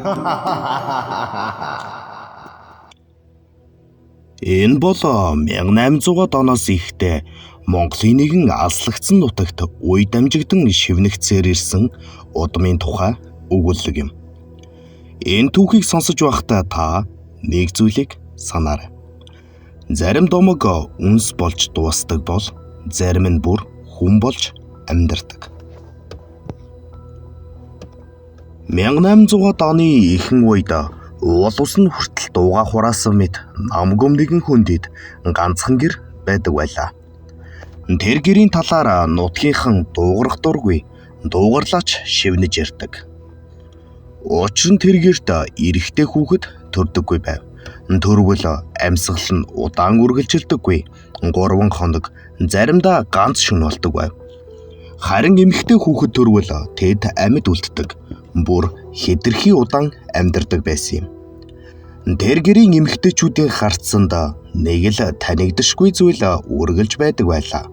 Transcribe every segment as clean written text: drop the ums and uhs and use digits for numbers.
Энэ бол 1800-аад оноос ихтэй Монголын нэгэн алслагдсан нутагт үе дамжигдан шивнэгцээр ирсэн удмын тухай өгүүлэг юм. Энэ түүхийг сонсож байхдаа та нэг зүйлийг санаарай. Зарим домог үнс болж дуусдаг бол зарим нь бүр хүн болж амьдардаг. 1800-аад оны ихэнх үед уул ус нь хүртэл дууга хураасан мэт нам гүмнэгэн хүндэд ганцхан гэр байдаг байлаа. Тэр гэрийн талаар нутгийнхан дуугарах дургүй дуугарлаач шивнэж ярьдаг. Учир нь тэр гэрт эрэгтэй хүүхэд төрдөггүй байв. Төрвөл амьсгал нь удаан үргэлжилдэггүй 3 хоног заримдаа ганц шөнө болдог байв. Харин эмэгтэй хүүхэд төрвөл тэд амьд үлддэг. Бүр хэтэрхий удаан амьдардаг байсан юм. Тэр гэрийн эмэгтэйчүүдийн харцсанд нэг л танигдашгүй зүйл үргэлж байдаг байлаа.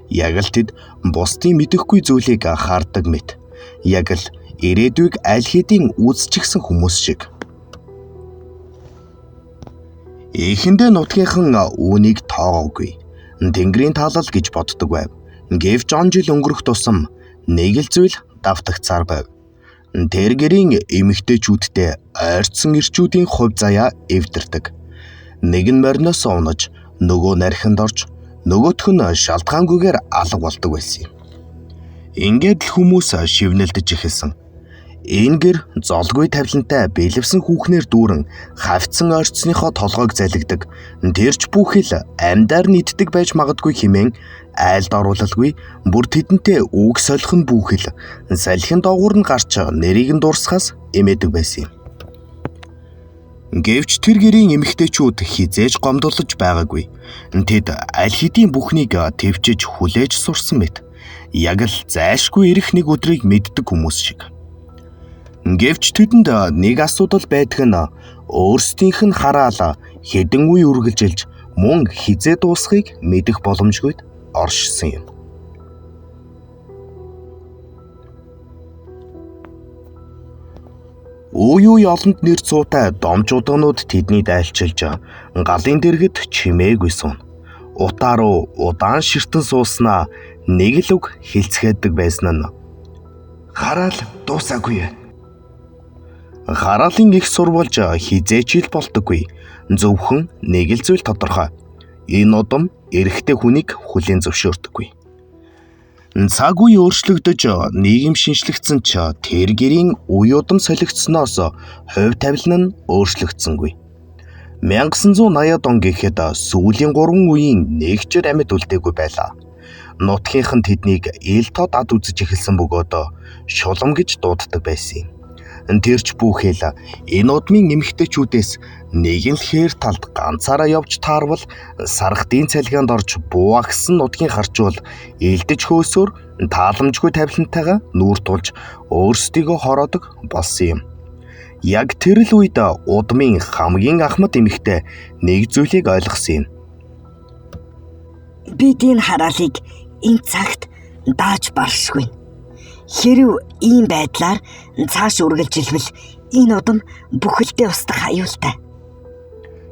Яг л тэд бусдын мэдэхгүй зүйлийг хардаг мэт. Яг л ирээдүйг аль хэдийн үзчихсэн хүмүүс шиг. Эхэндээ нутгийнхан үүнийг тоогоогүй. Тэнгэрийн таалал гэж боддог байв. Гэвч он жил өнгөрөх тусам нэг л зүйл давтагцаар байв. Тэр гэрийн эмэгтэйчүүдтэй ойрцсон ирчүүдийн хувь заяа эвдэрдэг. Нэг нь мориноос унаж, нөгөө нархинд орж, нөгөөх нь шалтгаангүйгээр алга болдог байсан юм. Ингээд л хүмүүс шивнэлдэж эхэлсэн. Энэ гэр золгүй тавилантай бэлэвсэн хүүхнээр дүүрэн хавцсан ойрцсныхоо толгойг залгидаг. Тэрч бүхэл амьдаар нийтдэг байж магадгүй хэмээн айлд оруулалгүй бүр тэдэнтэй үг солих нь бүхэл салхин доогуур нь гарч нэрийг нь дурсахаас эмээдэг байсан юм. Гэвч тэр гэрийн эмэгтэйчүүд хизээж гомдолж байгаагүй. Тэд аль хэдийн бүхнийг төвчж хүлээж сурсан мэт. Яг л зайлшгүй ирэх нэг өдрийг мэддэг хүмүүс шиг. Гэвч тэдэнд нэг асуудал байдаг нь өөрсдийнх нь хараал хэдэн үе үргэлжилж мөн хизээ дуусахыг мэдэх боломжгүйд оршсон юм. Үе олонд нэр цуутай домжууданууд тэдний дайлчилж галын дэргэд чимээгүй суун. Утаа руу удаан ширтэн сууснаа нэг л үг хэлцгээдэг байсан нь хараал дуусаагүй. Хараалын их сурвалж хизээч ил болдоггүй. Зөвхөн нэг л зүйл тодорхой. Энэ удам эрэгтэй хүнийг хүлээн зөвшөөрдөггүй. Цаг үе өөрчлөгдөж нийгэм шинжлэгдсэн ч тэр гэрийн үе удам солигдсноос хувь тавилан нь өөрчлөгдсөнгүй. 1980-ад он гэхэд сүүлийн 3 үеийн нэгчээр амьд үлдээгүй байлаа. Нутгийнхан тэднийг ил тод ад үзэж эхэлсэн бөгөөд шулам гэж дууддаг байсан юм. Тэрч бүхэл энэ удмын эмэгтэйчүүдээс нэг л хээр талд ганцаараа явж таарвал сархтын цалгаанд орж буугсан нутгийн харчвал элдэж хөөсөөр тааламжгүй тавилантайгаа нүүр тулж өөрсдийгөө хороодог болсон юм. Яг тэр л үед удмын хамгийн ахмад эмэгтэй нэг зүйлийг ойлгосон юм. Бид энэ хараалыг энэ цагт дааж баршгүй. Хэрв ийм байдлаар цааш үргэлжилвэл энэ удам бүхэлдээ устдах аюултай.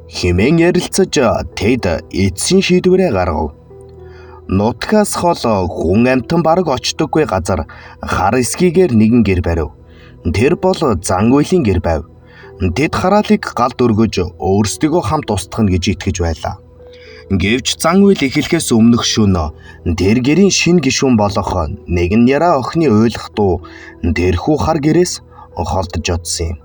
Хэмээн ярилцаж тэд эцсийн шийдвэрээ гаргав. Нутгаас хол хүн амтан бараг очдоггүй газар хар эсгийгээр нэгэн гэр барив. Тэр бол зан үйлийн гэр байв. Тэд хараалыг галд өргөж өөрсдийгөө хамт устгах нь гэж итгэж байлаа. Гэвч зан үйл эхлэхээс өмнөх шөнө тэр гэрийн шин гишүүн болох нэгэн яраа охины ойлгох дуу тэрхүү хар гэрээс холдож одсон юм.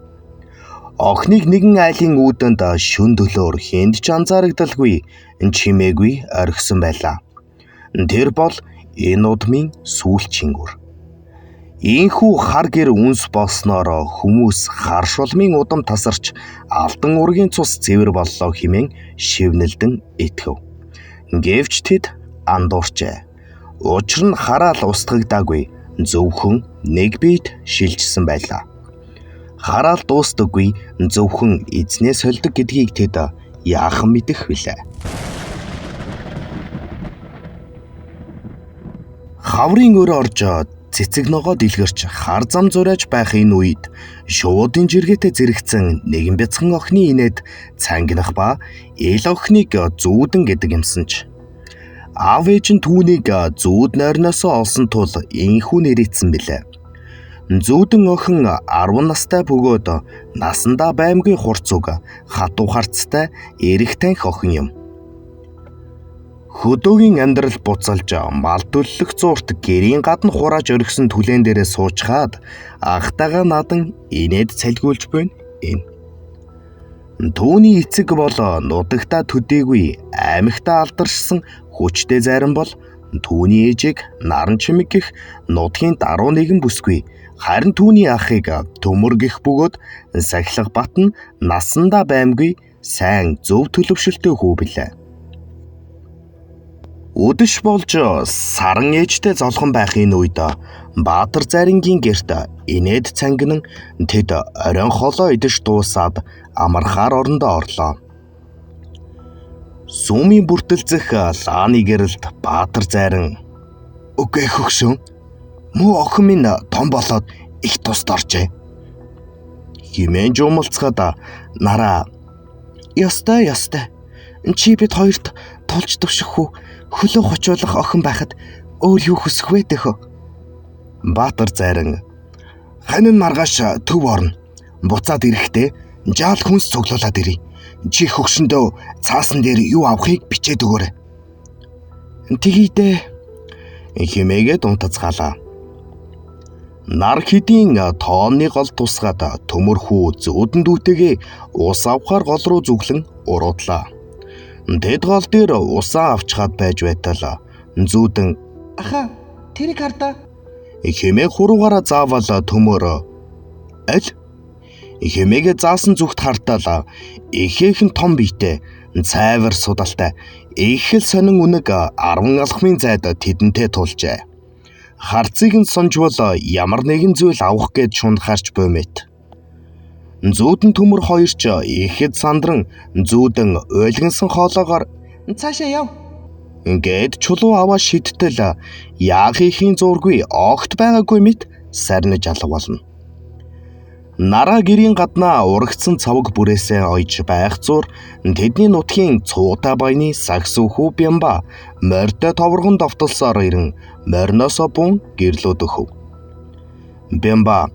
Охиныг нэгэн айлын үүдэнд шүн төлөөр хэнд ч анзаарагдалгүй чимээгүй орхисон байлаа. Тэр бол энэ удмын сүүлчийн үр. Ийхүү хар гэр үнс болсноор хүмүүс хар шулмын удам тасарч алдан ургийн цус цэвэр боллоо хэмээн шивнэлдэн итгэв. Гэвч тэд андуурчээ. Учир нь хараал устгагдаагүй, зөвхөн нэг биед шилжсэн байлаа. Хараал дуустдаггүй, зөвхөн эзнээ сольдог гэдгийг тэд яахан мэдэх вүлээ. Хаврын өр орж цэцэг ногоо дэлгэрч хар зам зурааж байх энэ үед шуудын жиргээтэй зэрэгцэн нэгэн бяцхан охины инээд цангинах ба эл охиныг зүүдэн гэдэг юмсанч аав ээж нь түүнийг зүүд нойрноосоо олсон тул инхүү нэрийдсэн билээ. Зүүдэн охин 10 настай бөгөөд насандаа баймгийн хурц уг хатуу харцтай эрэх танх охин юм. Хөдөөгийн амьдрал буцалж мал төлөх зуурт гэрийн гадна хурааж өргсөн түлэн дээрээ суучгаад ахтайгаа надан инээд цалгиулж байна энэ. Түүний эцэг бол нутагтаа төдийгүй аймагтаа алдаршсан хүчтэй зарим бол түүний ээжийг наран чимэг гэх нутгийн даруй нэгэн бүсгүй харин түүний ахыг төмөр гэх бөгөөд сахилга батн насандаа баймгүй сайн зөв төлөвшөлтэй хүү билээ. Өдөш болж саран ээжтэй золхон байх энэ үед Баатар Зарингийн герт инээд цангинан тэд оройн холоо идэж дуусаад амархаар орондоо орлоо. Сүмийн бүртэлцэх лааны гэрэлд Баатар Зарин "Үгүй хөгшөн, муу охин минь том болоод их тусд оржээ" хэмээн жумалцгаад нараа "Ёстой. Чи бид хоёрт тулж төвшөх үү? Хөлөө хочуулах охин байхад өөр юу хүсэх вэ дөхөө?" Баатар Зарин "Хань маргааш төв орно. Буцаад ирэхдээ жаал хүнс цуглуулад ирье. Чи хөгшөндөө цаасан дээр юу авахыг бичээд өгөөрэй." "Тэгийдээ" хэмээгээд унтацгаалаа. Нар хэдийн тооны гол тусгаад төмөрхүү зүүдэн дүүтэйгээ ус авахаар гол руу зүглэн уруудлаа. Тэд гол дээр усаа авчгаад байж байтал зүүдэн "Аха, тэрийг хардаа" хэмээг хуруугаараа заавал төмөр "Аль" хэмээгээ заасан зүгт хартаал ихээхэн том биетэй цайвар судалтай их л сонин үнэг 10 алхмын зайд тэдэнтэй тулжээ. Харцыг нь сонжвол ямар нэгэн зүйл авах гээд шунахаарч буймэт. Зүүдэн төмөр хоёрч ихэд сандран зүүдэн уйлгансан хоолоогоор "Цаашаа яв" гээд чулуу аваа шидтэл яах ихийн зургүй огт байгаагүй мэт сарниж алга болно. Нараа гэрийн гаднаа урагцсан цавг бүрээсээ ойж байх зур тэдний нутгийн цуутай баяны сагс өхүү Бямба морьтой товргон довтолсоор ирэн морьноосоо бун гэрлүүд өгөв. Бямба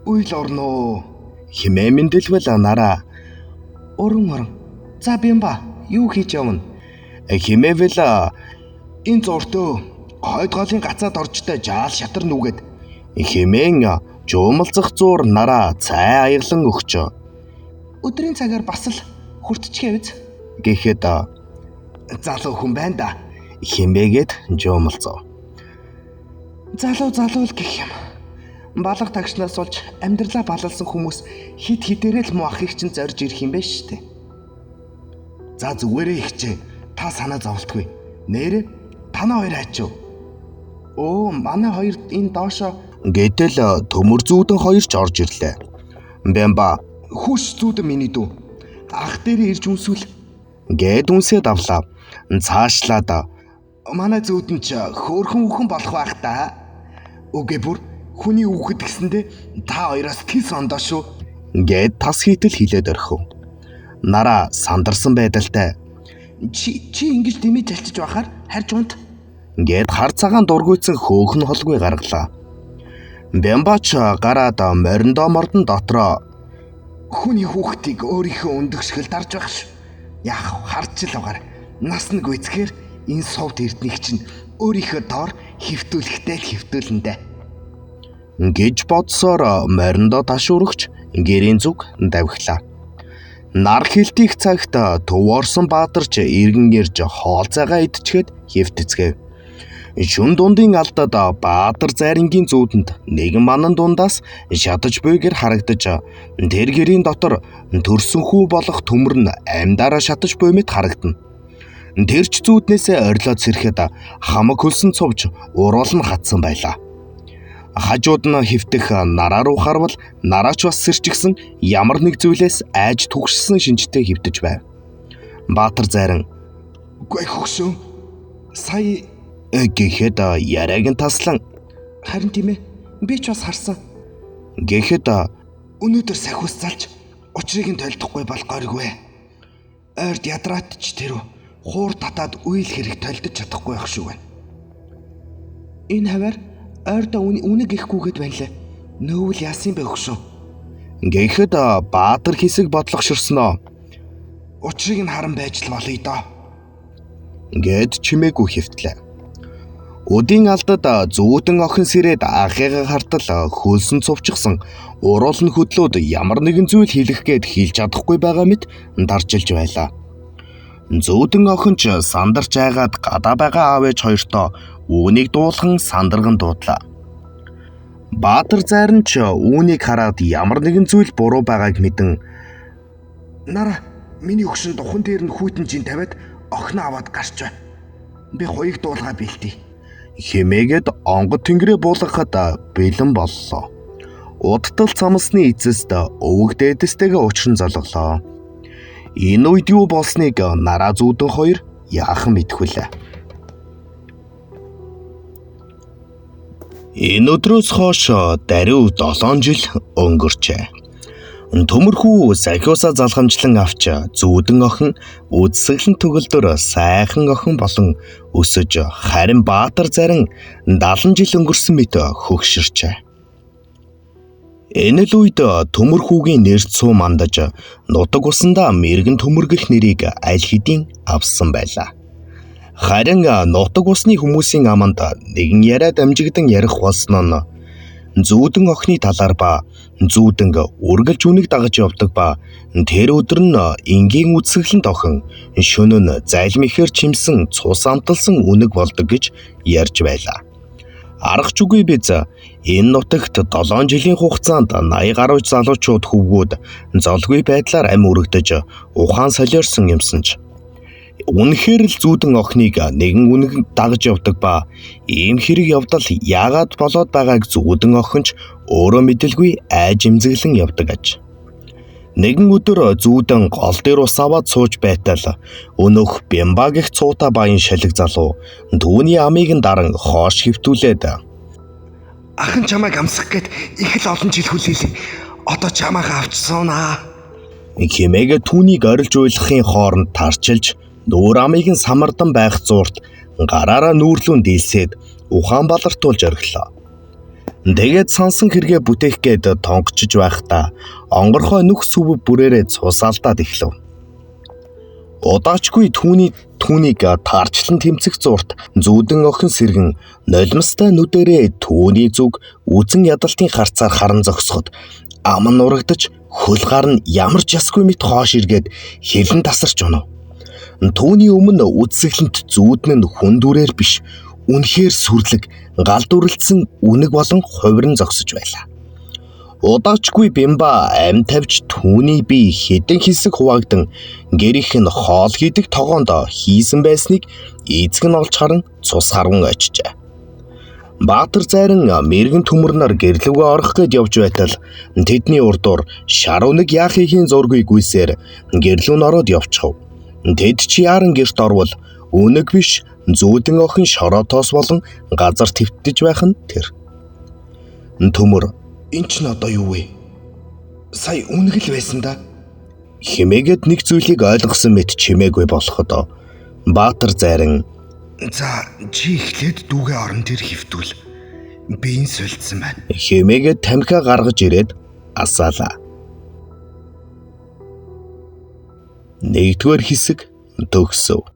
"Үйл орно" хэмээн мэндэлвэл нараа "Уран. За Бямба, юу хийж явна?" хэмээвэл "Энэ зуртөө хойд голын гацаад оржтой жаал шатар нүгэд" хэмээн жуумалцах зуур нараа цай аяглан өгч "Өдрийн цагаар бас л хүртчихээ биз" гэхэд "Залуу хүн байна да" хэмээгээд жуумалцав. Залуу л гэх юм. Балга тагшнаас болж амьдралаа балалсан хүмүүс хид хидээрээ л муу ахыг чинь зорж ирэх юм байна шүү дээ. За зүгээрээ ихчээ. Та санаа зовлтгүй. Нэрэ танаа хоёр ачив. Оо, манай хоёр энэ доошоо гэтэл төмөр зүүдэн хоёрч орж ирлээ. Бямба "Хүш зүүдэн миний дүү. Ах дээр ирж үнсүүл" гээд үнсээд авлаа. Цаашлаад "Манай зүүдэн ч хөөрхөн үхэн болох байх та. Үгүй бүр хүний үхэд гэсэндээ та хоёроос тис ондоо шүү" гээд тас хийтэл хилээд орхив. Нараа сандарсан байдалтай Чи ингэж дэмий залчиж байхаар харж унт" гээд хар цагаан дургуйцсан хөөхн холгүй гаргалаа. Бямбач гараад мориндоо мордон дотроо "Хүний хүүхдийг өөрийнхөө өндөгшгөл дарж байх ш. Яах харж л угаар. Нас нэг үцхээр энэ совд эрднийг чинь өөрийнхөө доор хөвтүүлэхтэй л хөвтүүлэндэ" гэж бодсоор мориндоо ташуурагч гэрийн зүг давхилаа. Нар хилтих цагт төв орсон Баатарч иргэн ирж хоол цагаа идчихэд хэвтцгээв. Шүн дундын алдад Баатар Зарингийн зүүдэнд нэгэн манан дундаас шатаж буйгэр харагдаж тэр гэрийн дотор төрсөн хүү болох төмөр нь амьдараа шатаж буймэд харагдана. Тэрч зүүднээсээ орилоод сэрэхэд хамаг хөлсөн цовж уруулан хатсан байлаа. Хажууд нь хөвтөх нараа руу харвал нараач бас сэрчгсэн ямар нэг зүйлээс айж түгшсэн шинжтэй хөвтөж байв. Баатар Зарин "Үгүй хөгшөө. Сая" гэхэд яриаг нь таслан Харин тийм ээ. Би ч бас харсан. Гэхэд өнөөдөр сахиус залж учрыг нь толдохгүй бол горьгүй. Ойрд ядраатч тэр хуур татаад үйл хэрэг толдож чадахгүй байх шүү байна. Энэ хавар ойрдоо үнэг ихгүйгээд байна лээ. Нөөвөл яасан бэ өгшөө. Гэхэд Баатар хэсэг бодлогоширсноо. Учрыг нь харан байж л болъё доо. Гэд чимээгүй хэвтлээ. Өдийн алдад зүүдэн охин сэрээд ахыгаа хартал хөлсөн цувчгсан уруулн хөдлөөд ямар нэгэн зүйл хийлэх гээд хийлж чадахгүй байгаа мэт даржилж байлаа. Зүүдэн охин ч сандарч айгаад гадаа байгаа аав ээж хоёртоо үүнийг дуулхан сандарган дуудлаа. Баатар зайран ч үүнийг хараад ямар нэгэн зүйл буруу байгааг мэдэн "Нара, миний өгшөнд ухаан дээр нь хүйтэн жин тавиад охиноо аваад гарч бай. Би хоёрыг дуулгаа бэлтий." Хэмээгээд онгод тэнгэрээ буулгахад бэлэн боллоо. Удтал цамсны эцэст өвөг дээдэстэйгээ учран золглоо. Энэ үед юу болсныг нараа зүүдэн хоёр яахан мэдхүлээ. Энэ өдрөөс хойш даруй 7 жил өнгөрчээ. Төмөрхүү сахиусаа залхамжлан авч зүүдэн охин үдсэглэн төгөлдөр сайхан охин болон өсөж харин Баатар зарин 70 жил өнгөрсөн мэт хөгшөрчээ. Энэ л үед төмөрхүүгийн нэрт суу мандаж нутаг усандаа мэрэгэн төмөргөх нэрийг аль хэдийн авсан байлаа. Харин нутаг усны хүмүүсийн аманд нэгэн яриад амжигдан ярих болсон нь зүүдэн охины талаар ба зүүдэнг үргэлж үнийг дагаж явдаг ба тэр өдөр нь энгийн үсгэлэнт охин шөнө нь зайлмихээр чимсэн цус амталсан үнэг болдог гэж ярьж байлаа. Аргач үгүй биз энэ нутагт 7 жилийн хугацаанд 80 гаруй залуучууд хөвгүүд золгүй байдлаар амь үрэгдэж ухаан солиорсон юмсан ч үнэхээр л зүүдэн охиныг нэгэн үнэг дагаж явдаг ба ийм хэрэг явдал яагаад болоод байгааг зүүдэн охинч өөрөө мэдэлгүй айж имзэглэн явдаг аж. Нэгэн өдөр зүүдэн гол дээр ус аваад сууж байтал өнөөх Бямба гэх цуута баян шалиг залуу түүний амийг нь даран хоош хөвтүүлээд "Ахын чамайг амсах гээд их л олон жил хүлээлээ. Одоо чамайг авчсанаа." Хэмээгээ түүнийг орилж уйлахын хооронд тарчилж нүүр амийг нь самардан байх зуурт гараараа нүүрлүүн дийлсээд ухаан балартуулж орхилоо. Тэгээд сансан хэрэгэ бүтээх гээд тонгочж байхдаа онгорхой нүх сүв бүрээрээ цус алдаад эхлэв. Удаачгүй түүнийг таарчлан тэмцэх зуурт зүүдэн охин сэргэн нулимстай нүдэрээ түүний зүг үзэн ядалтын харцаар харан зогсоход ам нь урагдаж хөл гар нь ямар ч ясгүй мэт хоош иргээд хилэн тасарч унав. Түүний өмнө үдсэглэнт зүүдэн нь хүн дүрээр биш үнэхээр сүрлэг гал дүрлэлсэн үнэг болон хувиран зогсож байлаа. Удаачгүй Бямба ам тавьж түүний бие хэдэн хэсэг хуваагдан гэрийнх нь хоол хийдэг тогоонд хийсэн байсныг эзэг нь олж харан цус харган очжээ. Баатар зайран мэрэгэн төмөрнөр гэрлүүгээ орох гээд явж байтал тэдний урдуур шар үнэг яах хийхин зургийг гүйсээр гэрлүүн ороод явчихав. Тэд чи яран гэрт орвол үнэг биш зүүдэн охин шороотоос болон газар твтдэж байх нь тэр. Төмөр "Энд ч н одоо юу вэ? Сая үнэг л байсан да." Хэмээгээд нэг зүйлийг ойлгосон мэт чимээгүй болоход Баатар зайран "За чи эхлээд дүүгээ орон дээр хөвтүүл. Би энэ сольдсон байна." Хэмээгээд тамхиа гаргаж ирээд асаалаа. Нэгдүгээр хэсэг төгсөв.